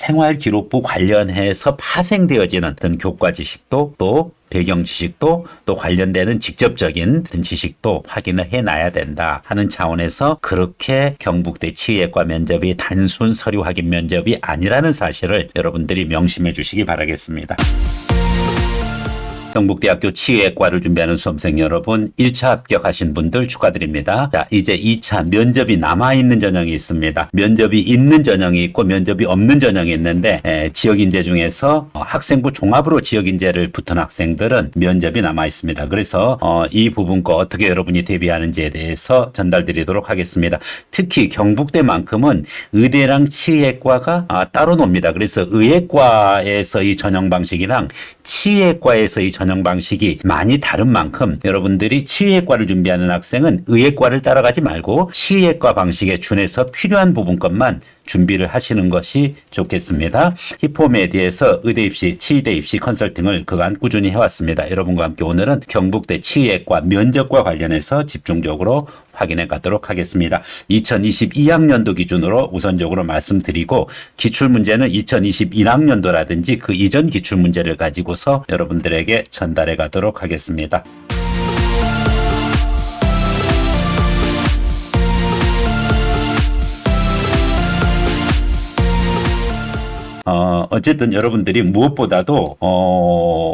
생활기록부 관련해서 파생되어지는 어떤 교과 지식도 또 배경 지식도 또 관련되는 직접적인 지식도 확인을 해놔야 된다 하는 차원에서 그렇게 경북대 치의학과 면접이 단순 서류 확인 면접이 아니라는 사실을 여러분들이 명심해 주시기 바라겠습니다. 경북대학교 치의학과를 준비하는 수험생 여러분, 1차 합격하신 분들 축하드립니다. 자, 이제 2차 면접이 남아있는 전형이 있습니다. 면접이 있는 전형이 있고 면접이 없는 전형이 있는데 지역인재 중에서 학생부 종합으로 지역인재를 붙은 학생들은 면접이 남아있습니다. 그래서 이 부분 거 어떻게 여러분이 대비하는지에 대해서 전달드리도록 하겠습니다. 특히 경북대만큼은 의대랑 치의학과가 따로 놉니다. 그래서 의학과에서 이 전형 방식이랑 치의학과에서 이 전형 방식이 많이 다른 만큼 여러분들이 치의학과를 준비하는 학생은 의학과를 따라가지 말고 치의학과 방식에 준해서 필요한 부분 것만 준비를 하시는 것이 좋겠습니다. 히포메디에서 의대 입시, 치의대 입시 컨설팅을 그간 꾸준히 해왔습니다. 여러분과 함께 오늘은 경북대 치의학과 면접과 관련해서 집중적으로 확인해 가도록 하겠습니다. 2022학년도 기준으로 우선적으로 말씀드리고 기출문제는 2021학년도라든지 그 이전 기출문제를 가지고서 여러분들에게 전달해 가도록 하겠습니다. 어쨌든 여러분들이 무엇보다도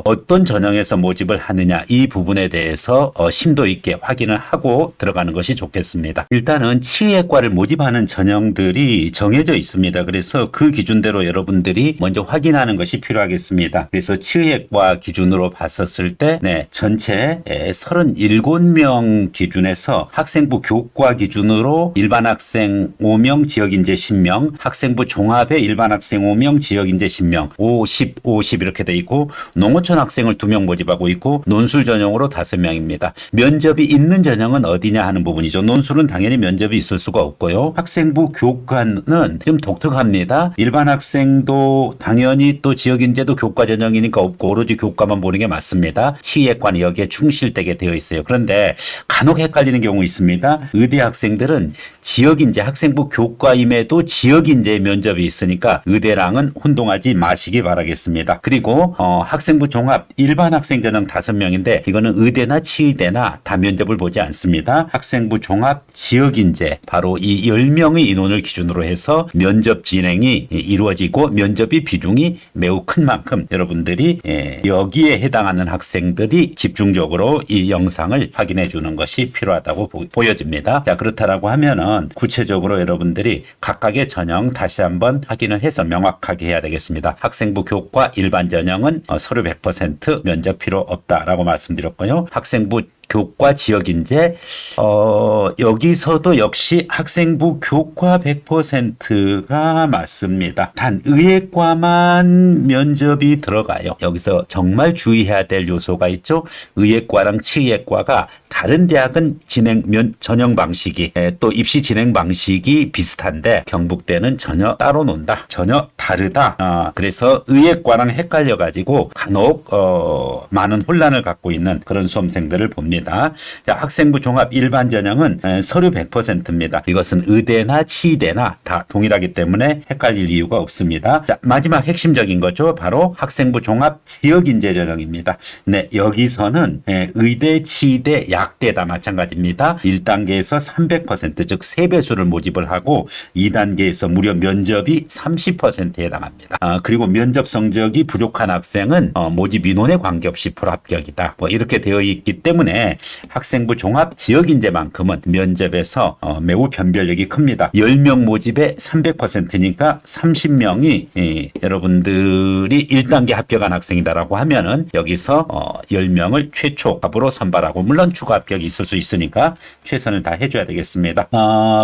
어떤 전형에서 모집을 하느냐 이 부분에 대해서 심도 있게 확인을 하고 들어가는 것이 좋겠습니다. 일단은 치의학과를 모집하는 전형들이 정해져 있습니다. 그래서 그 기준대로 여러분들이 먼저 확인하는 것이 필요하겠습니다. 그래서 치의학과 기준으로 봤었을 때 전체 37명 기준에서 학생부 교과 기준으로 일반 학생 5명, 지역인재 10명, 학생부 종합에 일반 학생 5명, 지역인재 10명, 50 이렇게 돼 있고 농어촌 학생을 2명 모집하고 있고 논술 전형으로 5명입니다. 면접이 있는 전형은 어디냐 하는 부분이죠. 논술은 당연히 면접이 있을 수가 없고요. 학생부 교과는 좀 독특합니다. 일반 학생도 당연히 또 지역인재도 교과 전형이니까 없고 오로지 교과만 보는 게 맞습니다. 치의학과는 여기에 충실되게 되어 있어요. 그런데 간혹 헷갈리는 경우 있습니다. 의대 학생들은 지역인재 학생부 교과임에도 지역인재 면접이 있으니까 의대랑은 혼동하지 마시기 바라겠습니다. 그리고 학생부 종합 일반 학생 전형 5명인데 이거는 의대나 치의대나 다 면접을 보지 않습니다. 학생부 종합 지역인재 바로 이 10명의 인원을 기준으로 해서 면접 진행이 이루어지고 면접이 비중이 매우 큰 만큼 여러분들이 여기에 해당하는 학생들이 집중적으로 이 영상을 확인해 주는 것이 필요하다고 보여집니다. 자, 그렇다라고 하면은 구체적으로 여러분들이 각각의 전형 다시 한번 확인을 해서 명확하게 해야 되겠습니다. 학생부 교과 일반 전형은 서류 100% 면접 필요 없다라고 말씀드렸고요. 학생부 교과 지역인재 여기서도 역시 학생부 교과 100%가 맞습니다. 단 의학과만 면접이 들어가요. 여기서 정말 주의해야 될 요소가 있죠. 의학과랑 치의학과가 다른 대학은 전형 방식이 또 입시 진행 방식이 비슷한데 경북대는 전혀 따로 논다. 전혀 다르다. 그래서 의학과랑 헷갈려 가지고 간혹 많은 혼란을 갖고 있는 그런 수험생들을 봅니다. 자, 학생부 종합 일반 전형은 서류 100%입니다. 이것은 의대나 치의대나 다 동일하기 때문에 헷갈릴 이유가 없습니다. 자, 마지막 핵심적인 거죠. 바로 학생부 종합 지역인재 전형입니다. 네, 여기서는 의대, 치의대, 약대 다 마찬가지입니다. 1단계에서 300% 즉 3배수를 모집을 하고 2단계에서 무려 면접이 30%에 해당합니다. 그리고 면접 성적이 부족한 학생은 모집 인원에 관계없이 불합격이다. 이렇게 되어 있기 때문에 학생부 종합 지역인재만큼은 면접에서 매우 변별력이 큽니다. 10명 모집에 300%니까 30명이 여러분들이 1단계 합격한 학생이다라고 하면은 여기서 10명을 최초 합으로 선발하고 물론 추가 합격이 있을 수 있으니까 최선을 다 해줘야 되겠습니다.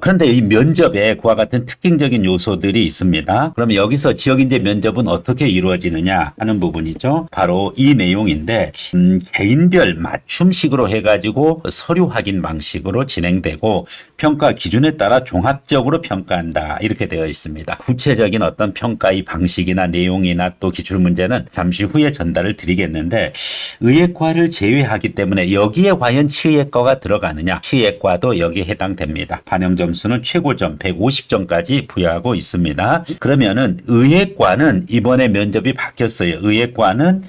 그런데 이 면접에 그와 같은 특징적인 요소들이 있습니다. 그러면 여기서 지역인재 면접은 어떻게 이루어지느냐 하는 부분이죠. 바로 이 내용인데 개인별 맞춤식으로 해가지고 서류 확인 방식으로 진행되고 평가 기준에 따라 종합적으로 평가한다 이렇게 되어 있습니다. 구체적인 어떤 평가의 방식이나 내용이나 또 기출문제는 잠시 후에 전달을 드리겠는데 의예과를 제외하기 때문에 여기에 과연 치의과가 들어가느냐? 치의과도 여기에 해당됩니다. 반영 점수는 최고점 150점까지 부여하고 있습니다. 그러면은 의예과는 이번에 면접이 바뀌었어요. 의예과는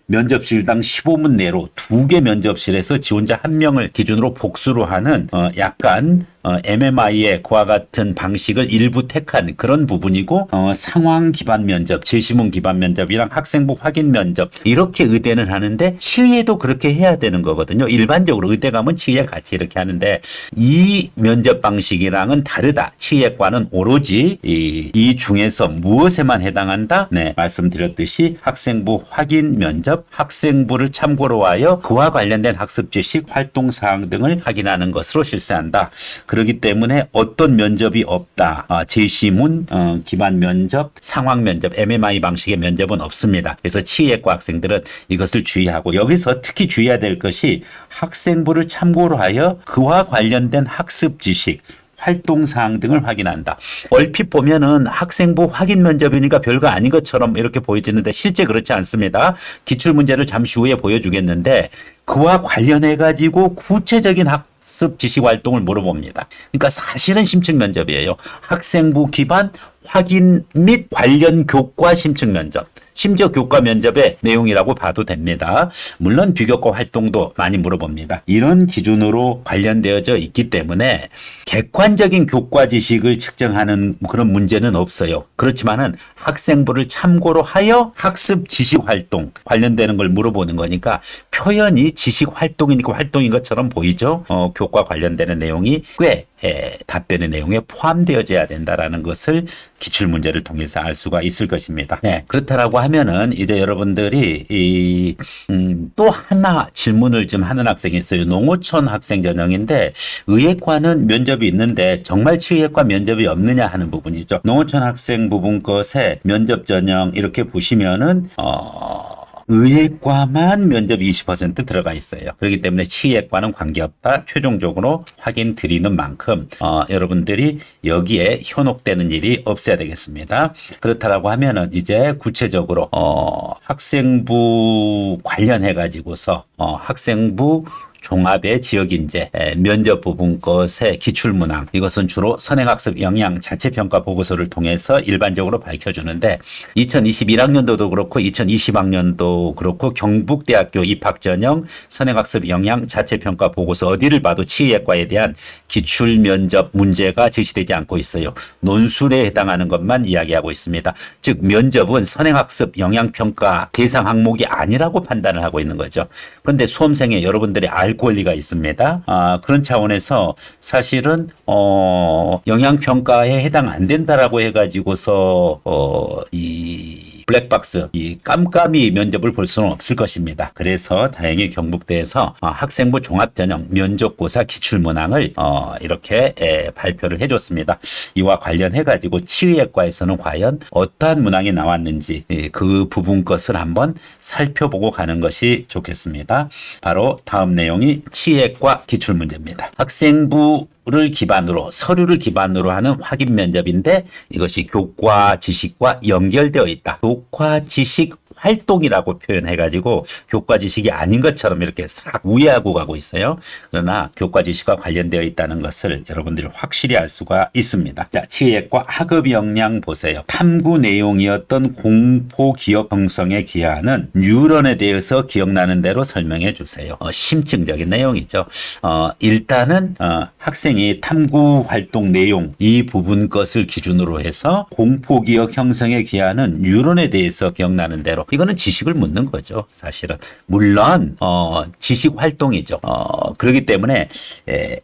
면접실당 15문 내로 2개 면접실에서 지원자 1명을 기준으로 복수로 하는 약간 MMI의 그와 같은 방식을 일부 택한 그런 부분이고 상황 기반 면접, 제시문 기반 면접이랑 학생부 확인 면접 이렇게 의대는 하는데 치의도 그렇게 해야 되는 거거든요. 일반적으로 의대 가면 치의에 같이 이렇게 하는데 이 면접 방식이랑은 다르다. 치의과는 오로지 이 중에서 무엇에만 해당한다? 네, 말씀드렸듯이 학생부 확인 면접, 학생부를 참고로 하여 그와 관련된 학습 지식, 활동 사항 등을 확인하는 것으로 실시한다. 그렇기 때문에 어떤 면접이 없다. 제시문 기반 면접, 상황 면접, MMI 방식의 면접은 없습니다. 그래서 치의과 학생들은 이것을 주의하고 여기서 특히 주의해야 될 것이 학생부를 참고로 하여 그와 관련된 학습 지식, 활동사항 등을 확인한다. 얼핏 보면은 학생부 확인 면접이니까 별거 아닌 것처럼 이렇게 보여지는데 실제 그렇지 않습니다. 기출문제를 잠시 후에 보여주겠는데 그와 관련해 가지고 구체적인 학습 지식 활동을 물어봅니다. 그러니까 사실은 심층 면접이에요. 학생부 기반 확인 및 관련 교과 심층 면접. 심지어 교과 면접의 내용이라고 봐도 됩니다. 물론 비교과 활동도 많이 물어봅니다. 이런 기준으로 관련되어져 있기 때문에 객관적인 교과 지식을 측정하는 그런 문제는 없어요. 그렇지만은 학생부를 참고로 하여 학습 지식 활동 관련되는 걸 물어보는 거니까 표현이 지식 활동이니까 활동인 것처럼 보이죠. 교과 관련되는 내용이 꽤 답변의 내용에 포함되어져야 된다라는 것을 기출문제를 통해서 알 수가 있을 것입니다. 네, 그렇다라고 하면은 이제 여러분들이 또 하나 질문을 좀 하는 학생이 있어요. 농어촌 학생 전형인데 의예과는 면접이 있는데 정말 치의과 면접이 없느냐 하는 부분이죠. 농어촌 학생 부분 것에 면접 전형 이렇게 보시면은 의예과만 면접 20% 들어가 있어요. 그렇기 때문에 치의과는 관계없다. 최종적으로 확인 드리는 만큼 여러분들이 여기에 현혹되는 일이 없어야 되겠습니다. 그렇다라고 하면은 이제 구체적으로 학생부 관련해 가지고서 학생부 종합의 지역인재, 면접 부분 것의 기출문항 이것은 주로 선행학습 영양 자체평가 보고서를 통해서 일반적으로 밝혀주는데 2021학년도도 그렇고 2020학년도 그렇고 경북대학교 입학전형 선행학습 영양 자체평가 보고서 어디를 봐도 치의과에 대한 기출면접 문제가 제시되지 않고 있어요. 논술에 해당하는 것만 이야기하고 있습니다. 즉 면접은 선행학습 영양평가 대상 항목이 아니라고 판단을 하고 있는 거죠. 그런데 수험생의 여러분들이 알 권리가 있습니다. 그런 차원에서 사실은 영양평가에 해당 안 된다라고 해가지고서 이 블랙박스, 이 깜깜이 면접을 볼 수는 없을 것입니다. 그래서 다행히 경북대에서 학생부 종합전형 면접고사 기출문항을 이렇게 발표를 해줬습니다. 이와 관련해가지고 치의과에서는 과연 어떠한 문항이 나왔는지 그 부분 것을 한번 살펴보고 가는 것이 좋겠습니다. 바로 다음 내용이 치의과 기출문제입니다. 학생부를 기반으로 서류를 기반으로 하는 확인 면접인데 이것이 교과 지식과 연결되어 있다. 교과 지식 활동이라고 표현해가지고 교과 지식이 아닌 것처럼 이렇게 싹 우회하고 가고 있어요. 그러나 교과 지식과 관련되어 있다는 것을 여러분들이 확실히 알 수가 있습니다. 자, 치의과 학업 역량 보세요. 탐구 내용이었던 공포 기억 형성에 기여하는 뉴런에 대해서 기억나는 대로 설명해 주세요. 심층적인 내용이죠. 일단은 학생이 탐구 활동 내용 이 부분 것을 기준으로 해서 공포 기억 형성에 기여하는 뉴런에 대해서 기억나는 대로 이거는 지식을 묻는 거죠. 사실은. 물론 지식 활동이죠. 그렇기 때문에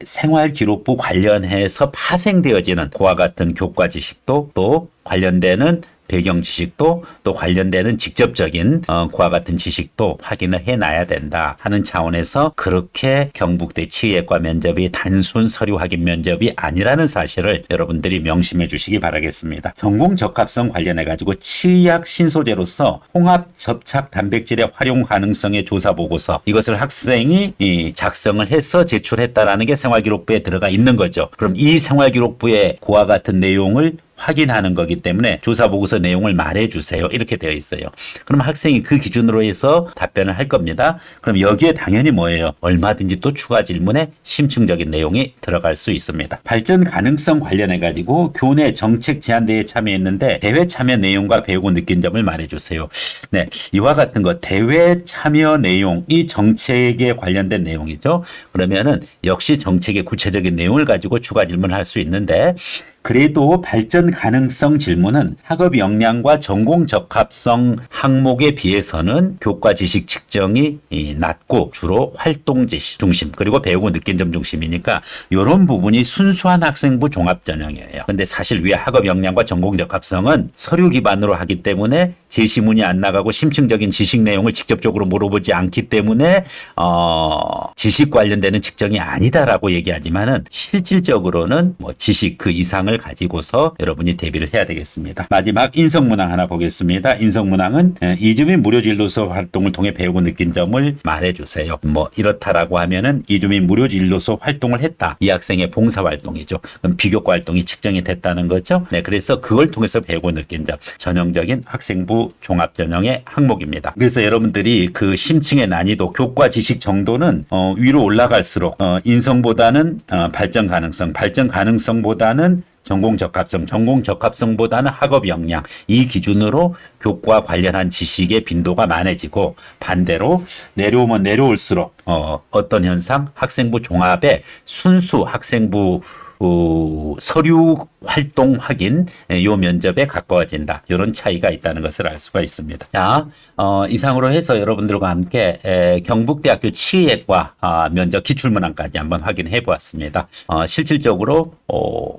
생활기록부 관련해서 파생되어지는 그와 같은 교과 지식도 또 관련되는 배경 지식도 또 관련되는 직접적인 그와 같은 지식도 확인을 해놔야 된다 하는 차원에서 그렇게 경북대 치의과 면접이 단순 서류 확인 면접이 아니라는 사실을 여러분들이 명심해 주시기 바라겠습니다. 전공 적합성 관련해 가지고 치의학 신소재로서 홍합 접착 단백질의 활용 가능성의 조사 보고서 이것을 학생이 작성을 해서 제출했다라는 게 생활기록부에 들어가 있는 거죠. 그럼 이 생활기록부에 그와 같은 내용을 확인하는 거기 때문에 조사 보고서 내용을 말해주세요. 이렇게 되어 있어요. 그럼 학생이 그 기준으로 해서 답변을 할 겁니다. 그럼 여기에 당연히 뭐예요? 얼마든지 또 추가 질문에 심층적인 내용이 들어갈 수 있습니다. 발전 가능성 관련해 가지고 교내 정책 제안 대회에 참여했는데 대회 참여 내용과 배우고 느낀 점을 말해주세요. 네, 이와 같은 거 대회 참여 내용, 이 정책에 관련된 내용이죠. 그러면은 역시 정책의 구체적인 내용을 가지고 추가 질문을 할 수 있는데, 그래도 발전 가능성 질문은 학업 역량과 전공 적합성 항목에 비해서는 교과 지식 측정이 낮고 주로 활동 지식 중심 그리고 배우고 느낀 점 중심이니까 이런 부분이 순수한 학생부 종합 전형이에요. 근데 사실 위에 학업 역량과 전공 적합성은 서류 기반으로 하기 때문에 제시문이 안 나가고 심층적인 지식 내용을 직접적으로 물어보지 않기 때문에 지식 관련되는 측정이 아니다라고 얘기하지만은 실질적으로는 뭐 지식 그 이상을 가지고서 여러분이 대비를 해야 되겠습니다. 마지막 인성문항 하나 보겠습니다. 인성문항은 이주민 무료 진로소 활동을 통해 배우고 느낀 점을 말해주세요. 뭐 이렇다라고 하면은 이주민 무료 진로소 활동을 했다. 이 학생의 봉사활동이죠. 그럼 비교과 활동이 측정이 됐다는 거죠. 네, 그래서 그걸 통해서 배우고 느낀 점. 전형적인 학생부 종합전형의 항목입니다. 그래서 여러분들이 그 심층의 난이도, 교과 지식 정도는 위로 올라갈수록 인성보다는 발전 가능성보다는 전공 적합성보다는 학업 역량, 이 기준으로 교과 관련한 지식의 빈도가 많아지고, 반대로 내려오면 내려올수록 어떤 현상? 학생부 종합의 순수 학생부 서류 활동 확인 요 면접에 가까워진다. 이런 차이가 있다는 것을 알 수가 있습니다. 자, 이상으로 해서 여러분들과 함께 경북대학교 치의학과 면접 기출문항까지 한번 확인해 보았습니다. 실질적으로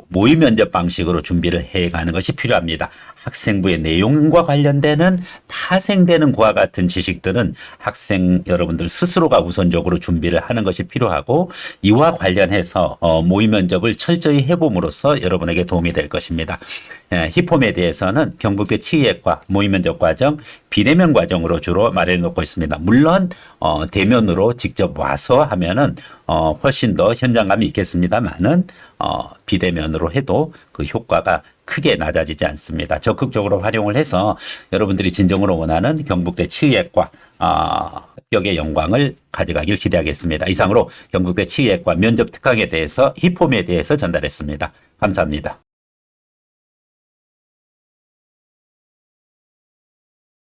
모의 면접 방식으로 준비를 해가는 것이 필요합니다. 학생부의 내용과 관련되는 파생되는 그와 같은 지식들은 학생 여러분들 스스로가 우선적으로 준비를 하는 것이 필요하고, 이와 관련해서 모의 면접을 철저히 해봄으로써 여러분에게 도움이 될 것입니다. 히폼에 대해서는 경북대 치의학과 모의면접 과정, 비대면 과정으로 주로 마련해 놓고 있습니다. 물론 대면으로 직접 와서 하면은 훨씬 더 현장감이 있겠습니다만은 비대면으로 해도 그 효과가 크게 낮아지지 않습니다. 적극적으로 활용을 해서 여러분들이 진정으로 원하는 경북대 치의학과 합격의 영광을 가져가길 기대하겠습니다. 이상으로 경북대 치의학과 면접 특강에 대해서 히폼에 대해서 전달했습니다. 감사합니다.